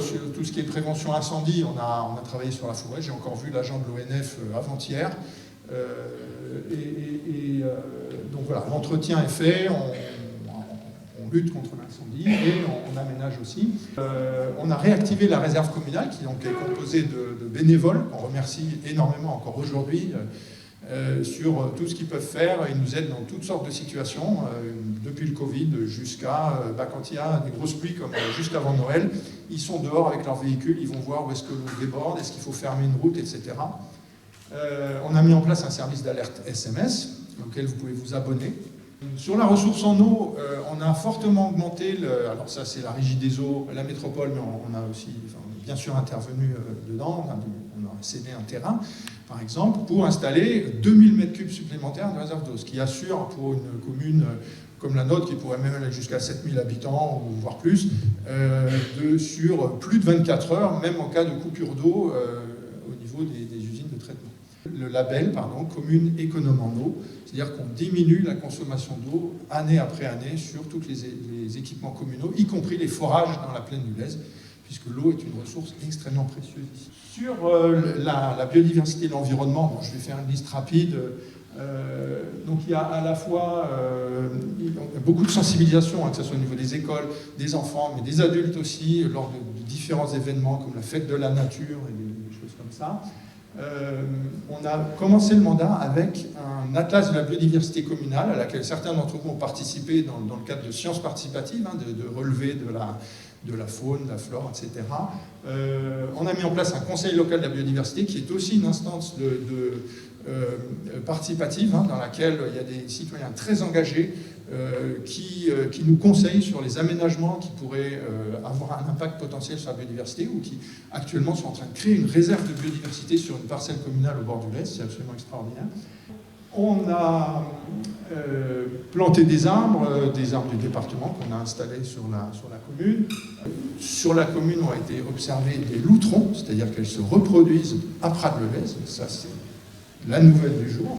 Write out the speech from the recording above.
sur tout ce qui est prévention incendie, on a travaillé sur la forêt. J'ai encore vu l'agent de l'ONF avant-hier. Donc voilà, l'entretien est fait, on lutte contre l'incendie et on aménage aussi. On a réactivé la réserve communale qui donc est composée de bénévoles, qu'on remercie énormément encore aujourd'hui, sur tout ce qu'ils peuvent faire. Ils nous aident dans toutes sortes de situations, depuis le Covid jusqu'à quand il y a des grosses pluies comme juste avant Noël. Ils sont dehors avec leur véhicule, ils vont voir où est-ce que l'eau déborde, est-ce qu'il faut fermer une route, etc. On a mis en place un service d'alerte SMS auquel vous pouvez vous abonner. Sur la ressource en eau, on a fortement augmenté, alors ça c'est la Régie des eaux, la métropole, mais on a aussi, on est bien sûr intervenu dedans, on a cédé un terrain, par exemple, pour installer 2000 m3 supplémentaires de réserve d'eau, ce qui assure pour une commune comme la nôtre, qui pourrait même aller jusqu'à 7000 habitants, ou voire plus, sur plus de 24 heures, même en cas de coupure d'eau au niveau des usines de traitement. Le label, commune économe en eau, c'est-à-dire qu'on diminue la consommation d'eau année après année sur tous les équipements communaux, y compris les forages dans la plaine du Lez, puisque l'eau est une ressource extrêmement précieuse ici. Sur la biodiversité et l'environnement, je vais faire une liste rapide. Donc il y a à la fois beaucoup de sensibilisation, que ce soit au niveau des écoles, des enfants, mais des adultes aussi, lors de différents événements comme la fête de la nature et des choses comme ça. On a commencé le mandat avec un atlas de la biodiversité communale à laquelle certains d'entre vous ont participé dans le cadre de sciences participatives, de relevé de la faune, de la flore, etc. On a mis en place un conseil local de la biodiversité qui est aussi une instance participative dans laquelle il y a des citoyens très engagés qui nous conseillent sur les aménagements qui pourraient avoir un impact potentiel sur la biodiversité ou qui actuellement sont en train de créer une réserve de biodiversité sur une parcelle communale au bord du Lez. C'est absolument extraordinaire. On a planté des arbres du département qu'on a installés sur la commune. Sur la commune ont été observés des loutrons, c'est-à-dire qu'elles se reproduisent à Prades-le-Lez. Ça, c'est la nouvelle du jour.